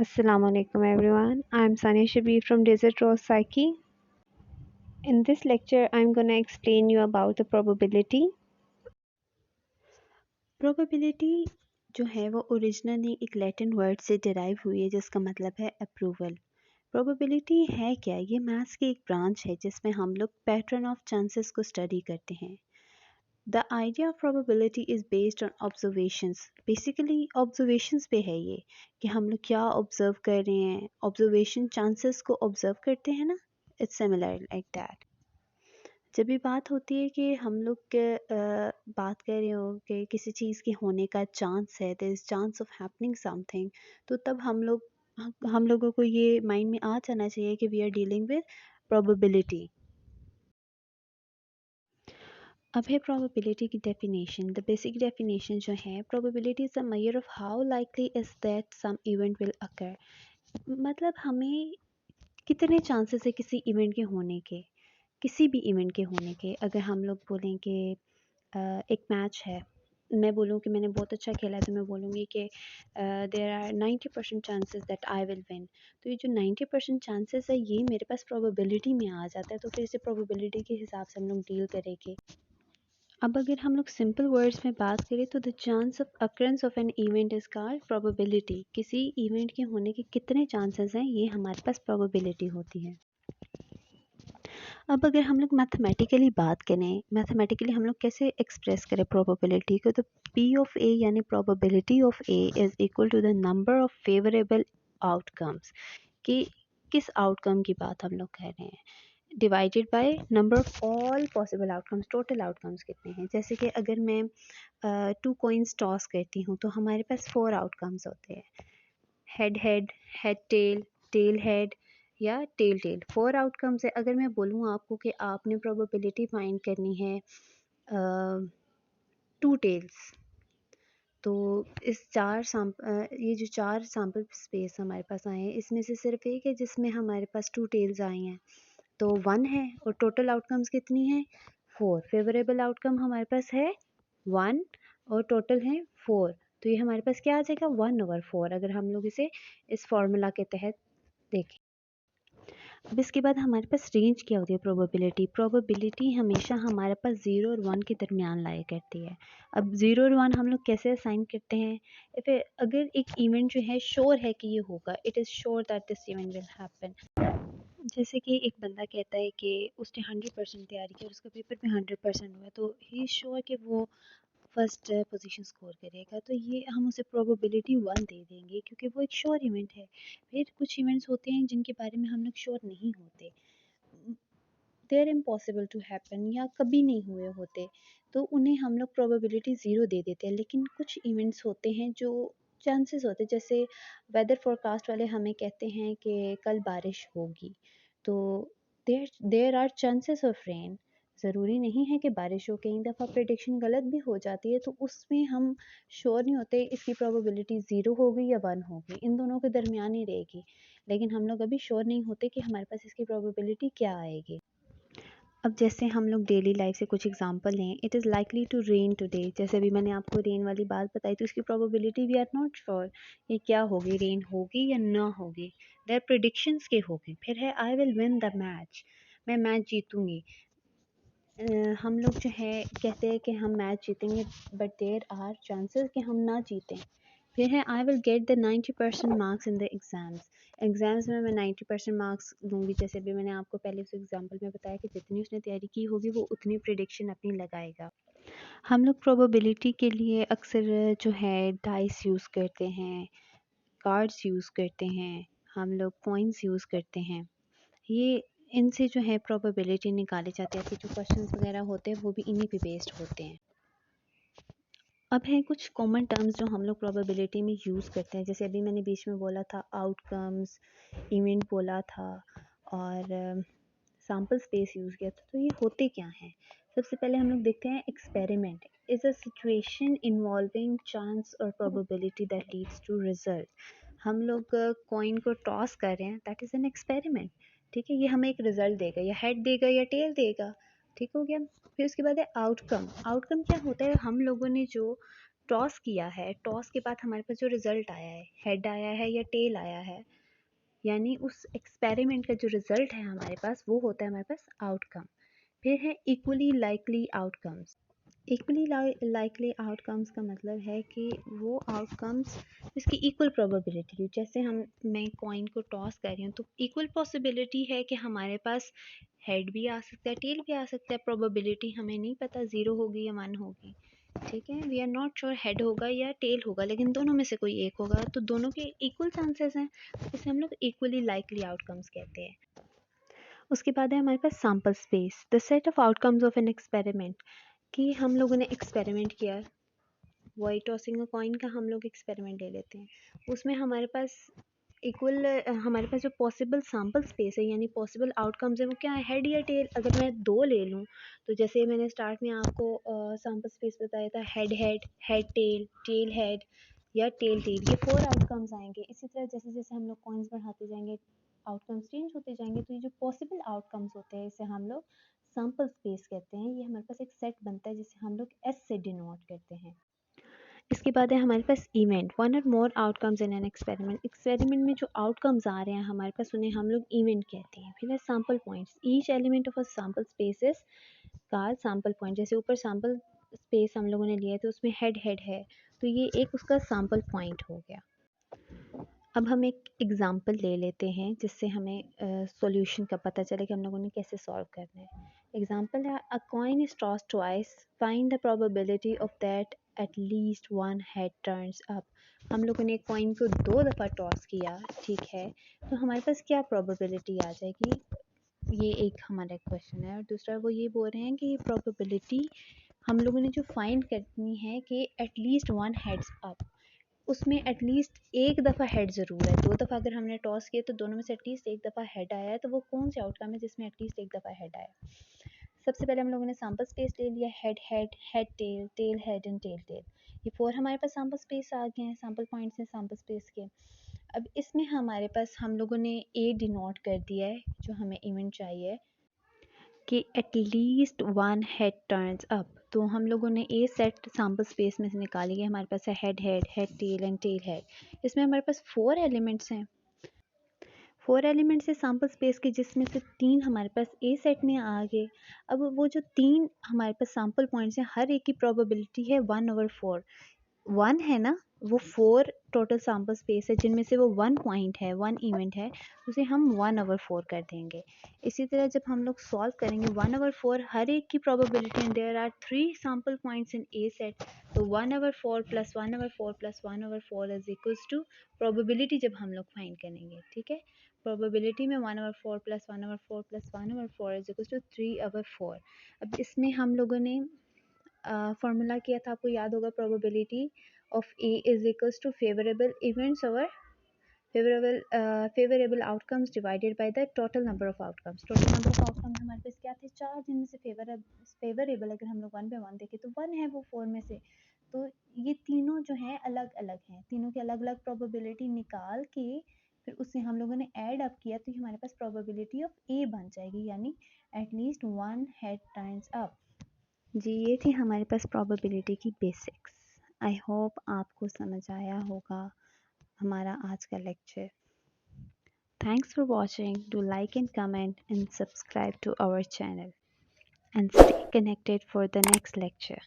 Assalamu alaikum everyone. I'm Sania Shabir from Desert Rose Psyche. In this lecture, I'm going to explain you about the probability. Probability जो है वो originally एक Latin word से derive हुई है जिसका मतलब है अप्रूवल। प्रोबेबिलिटी है क्या? ये मैथ्स की एक ब्रांच है जिसमें हम लोग पैटर्न ऑफ चांसेस को स्टडी करते हैं। The idea of probability is based on observations. Basically observations पे है ये कि हम लोग क्या ऑब्जर्व कर रहे हैं। ऑब्जर्वेशन चांसेस को ऑब्जर्व करते हैं ना, इट्स सिमिलर लाइक दैट। जब भी बात होती है कि हम लोग बात कर रहे हो कि किसी चीज़ के होने का चांस है, there is chance of happening something, तो तब हम लोगों को ये माइंड में आ जाना चाहिए कि we are dealing with probability. अब है प्रोबेबिलिटी की डेफिनेशन। द बेसिक डेफिनेशन जो है, probability is a measure of how likely is that some event will occur. मतलब हमें कितने चांसेस है किसी इवेंट के होने के, किसी भी इवेंट के होने के। अगर हम लोग बोलें कि एक मैच है, मैं बोलूँ कि मैंने बहुत अच्छा खेला है, तो मैं बोलूँगी कि there are 90% chances that I will win. तो ये जो 90% चांसेस है ये मेरे पास प्रोबेबिलिटी में आ जाता है, तो फिर इसे प्रोबेबिलिटी के हिसाब से हम लोग डील करेंगे। अब अगर हम लोग सिंपल वर्ड्स में बात करें तो the chance of occurrence of an event is called probability. किसी इवेंट के होने के कितने चांसेस हैं, ये हमारे पास प्रोबेबिलिटी होती है। अब अगर हम लोग मैथमेटिकली बात करें, मैथमेटिकली हम लोग कैसे एक्सप्रेस करें प्रोबेबिलिटी को, तो पी ऑफ ए यानी probability of A is equal to the number of favourable outcomes. कि किस आउटकम की बात हम लोग कर रहे हैं, divided by number of all possible outcomes. Total outcomes कितने हैं। जैसे कि अगर मैं 2 कॉइन्स टॉस करती हूँ तो हमारे पास 4 आउटकम्स होते हैं, head head, head tail, tail head या टेल टेल। 4 आउटकम्स है। अगर मैं बोलूँ आपको कि आपने प्रोबेबिलिटी फाइंड करनी है 2 टेल्स, तो ये जो 4 सैम्पल स्पेस हमारे पास आए हैं, इसमें से सिर्फ एक है जिसमें हमारे पास 2 टेल्स आई हैं, तो 1 है। और टोटल आउटकम्स कितनी हैं? 4। फेवरेबल आउटकम हमारे पास है 1 और टोटल है 4। तो ये हमारे पास क्या आ जाएगा? 1/4, अगर हम लोग इसे इस फॉर्मूला के तहत देखें। अब इसके बाद हमारे पास रेंज क्या होती है प्रोबेबिलिटी। प्रोबेबिलिटी हमेशा हमारे पास 0 और 1 के दरमियान लाया करती है। अब 0 और 1 हम लोग कैसे असाइन करते हैं? फिर अगर एक इवेंट जो है श्योर है कि ये होगा, it is sure that this event will happen. जैसे कि एक बंदा कहता है कि उसने 100% तैयारी की और उसका पेपर में 100% हुआ, तो ही इज़ श्योर कि वो फर्स्ट पोजीशन स्कोर करेगा, तो ये हम उसे प्रोबेबिलिटी 1 दे देंगे क्योंकि वो एक श्योर इवेंट है। फिर कुछ इवेंट्स होते हैं जिनके बारे में हम लोग श्योर नहीं होते, they are impossible to happen या कभी नहीं हुए होते, तो उन्हें हम लोग प्रोबेबिलिटी 0 दे देते हैं। लेकिन कुछ इवेंट्स होते हैं जो चांसेस होते हैं, जैसे वेदर फोरकास्ट वाले हमें कहते हैं कि कल बारिश होगी, तो there are chances of rain. ज़रूरी नहीं है कि बारिश हो, कई दफ़ा प्रेडिक्शन गलत भी हो जाती है, तो उसमें हम श्योर नहीं होते इसकी प्रोबेबिलिटी 0 होगी या 1 होगी, इन दोनों के दरमियान ही रहेगी। लेकिन हम लोग अभी श्योर नहीं होते कि हमारे पास इसकी प्रोबेबिलिटी क्या आएगी। अब जैसे हम लोग डेली लाइफ से कुछ एग्जांपल लें, it is likely to rain today. जैसे अभी मैंने आपको रेन वाली बात बताई, तो इसकी probability we are not sure ये क्या होगी, रेन होगी या ना होगी। देयर प्रिडिक्शंस के होगी। फिर है आई विल विन द मैच, मैं मैच जीतूंगी। हम लोग जो है कहते हैं कि हम मैच जीतेंगे, बट देयर आर चांसेस कि हम ना जीतें। फिर है I will get the 90% marks in the exams. Exams में मैं 90% मार्क्स लूँगी। जैसे अभी मैंने आपको पहले उस एग्जांपल में बताया कि जितनी उसने तैयारी की होगी वो उतनी प्रिडिक्शन अपनी लगाएगा। हम लोग प्रोबेबिलिटी के लिए अक्सर जो है डाइस यूज़ करते हैं, कार्ड्स यूज़ करते हैं, हम लोग कॉइन्स यूज़ करते हैं। ये इनसे जो है प्रोबेबिलिटी निकाली जाती है। जो क्वेश्चंस वगैरह होते हैं वो भी इन्हीं पे बेस्ड होते हैं। अब है कुछ कॉमन टर्म्स जो हम लोग प्रोबेबिलिटी में यूज़ करते हैं। जैसे अभी मैंने बीच में बोला था आउटकम्स, इवेंट बोला था, और सैम्पल स्पेस यूज़ किया था। तो ये होते क्या हैं? सबसे पहले हम लोग देखते हैं experiment is a situation involving chance और probability that leads to result. हम लोग कॉइन को टॉस कर रहे हैं, दैट इज़ एन एक्सपेरिमेंट। ठीक है, ये हमें एक रिजल्ट देगा, या हेड देगा या टेल देगा। ठीक हो गया। फिर उसके बाद है आउटकम। आउटकम क्या होता है? हम लोगों ने जो टॉस किया है, टॉस के बाद हमारे पास जो रिज़ल्ट आया है, हेड आया है या टेल आया है, यानी उस एक्सपेरिमेंट का जो रिज़ल्ट है हमारे पास, वो होता है हमारे पास आउटकम। फिर है equally likely outcomes. Equally likely outcomes का मतलब है कि वो आउटकम्स जिसकी इक्वल प्रोबेबिलिटी हो। जैसे मैं कॉइन को टॉस कर रही हूँ तो इक्वल पॉसिबिलिटी है कि हमारे पास हेड भी आ सकता है, टेल भी आ सकता है। प्रोबेबिलिटी हमें नहीं पता 0 होगी या 1 होगी, ठीक है। We are not sure head होगा या टेल होगा, लेकिन दोनों में से कोई एक होगा, तो दोनों के इक्वल चांसेस हैं, इसे हम लोग इक्वली लाइकली आउटकम्स कहते हैं। उसके बाद है हमारे पास sample space, the set of outcomes of an experiment. कि हम लोगों ने एक्सपेरिमेंट किया, वाइट टॉसिंग कॉइन का हम लोग एक्सपेरिमेंट ले लेते हैं। उसमें हमारे पास इक्वल हमारे पास जो पॉसिबल सैम्पल स्पेस है, यानी पॉसिबल आउटकम्स है, वो क्या है, हेड या टेल। अगर मैं 2 ले लूँ, तो जैसे मैंने स्टार्ट में आपको सैम्पल स्पेस बताया था, head head, head tail, tail head या टेल टेल, ये 4 आउटकम्स आएंगे। इसी तरह जैसे जैसे हम लोग कॉइन्स बढ़ाते जाएंगे, आउटकम्स चेंज होते जाएंगे, तो ये जो पॉसिबल आउटकम्स होते हैं, इसे हम लोग सैम्पल स्पेस कहते हैं। ये हमारे पास एक सेट बनता है जिसे हम लोग एस से डिनोट करते हैं। इसके बाद है हमारे पास इवेंट, वन और more outcomes in an experiment. Experiment में जो आउटकम्स आ रहे हैं हमारे पास, उन्हें हम लोग इवेंट कहते हैं। फिर है sample points, each element of a sample spaces का सैम्पल पॉइंट। जैसे ऊपर सैम्पल स्पेस हम लोगों ने लिया है, तो उसमें हेड हेड है, तो ये एक उसका सैम्पल पॉइंट हो गया। अब हम एक एग्जाम्पल ले लेते हैं जिससे हमें सॉल्यूशन का पता चले कि हम लोगों ने कैसे सॉल्व करना है। एग्जाम्पल है, अ coin is tossed twice, find the probability of that at least one head turns up. हम लोगों ने कॉइन को 2 दफ़ा टॉस किया, ठीक है, तो हमारे पास क्या प्रोबेबिलिटी आ जाएगी, ये एक हमारा क्वेश्चन है। और दूसरा वो ये बोल रहे हैं कि प्रोबेबिलिटी हम लोगों ने जो फाइंड करनी है कि एटलीस्ट 1 हेड्स अप, उसमें एटलीस्ट एक दफ़ा हेड ज़रूर है। 2 दफ़ा अगर हमने टॉस किए तो दोनों में से एटलीस्ट एक दफ़ा हेड आया है, तो वो कौन से आउटकम है जिसमें एटलीस्ट एक दफ़ा हेड आया। सबसे पहले हम लोगों ने सैम्पल स्पेस ले लिया, head head, head tail, tail head and tail tail. ये 4 हमारे पास सैम्पल स्पेस आ गए हैं, सैम्पल पॉइंट्स हैं सैम्पल स्पेस के। अब इसमें हमारे पास हम लोगों ने ए डिनोट कर दिया है, जो हमें इवेंट चाहिए, कि एटलीस्ट 1 हेड टर्न्स अप। तो हम लोगों ने ए सेट सैम्पल स्पेस में से निकाली है। हमारे पास है head head, head tell and tail head. इसमें हमारे पास 4 एलिमेंट्स हैं, 4 एलिमेंट्स है सैम्पल स्पेस के, जिसमें से 3 हमारे पास ए सेट में आ गए। अब वो जो 3 हमारे पास सैम्पल पॉइंट्स हैं, हर एक की प्रोबेबिलिटी है 1/4। 1 है ना, वो 4 टोटल सैम्पल स्पेस है, जिनमें से वो 1 पॉइंट है, 1 इवेंट है, उसे हम 1/4 कर देंगे। इसी तरह जब हम लोग सॉल्व करेंगे 1/4 हर एक की probability, and there are 3 sample points in a set, तो 1/4 plus 1/4 plus 1/4 is equals to probability. जब हम लोग फाइंड करेंगे, ठीक है, प्रोबेबिलिटी में 1/4 plus 1/4 plus 1/4 is equals to 3/4। अब इसमें हम लोगों ने फार्मूला किया था, आपको याद होगा, probability of A is equals to favourable events over favourable outcomes divided by the total number of outcomes. Total number of outcomes हमारे पास क्या थे, 4, जिनमें से फेवरेबल अगर हम लोग 1 बाय 1 देखें तो 1 है वो 4 में से। तो ये तीनों जो हैं अलग अलग हैं, तीनों की अलग अलग प्रोबेबिलिटी निकाल के फिर उससे हम लोगों ने ऐड अप किया, तो हमारे पास प्रोबेबिलिटी ऑफ ए बन जाएगी, यानी एटलीस्ट 1 हेड टाइम्स अप। जी, ये थी हमारे पास प्रोबेबिलिटी की बेसिक्स। आई होप आपको समझ आया होगा हमारा आज का lecture. Thanks for watching, do like and comment and subscribe to our channel and stay connected for the next lecture.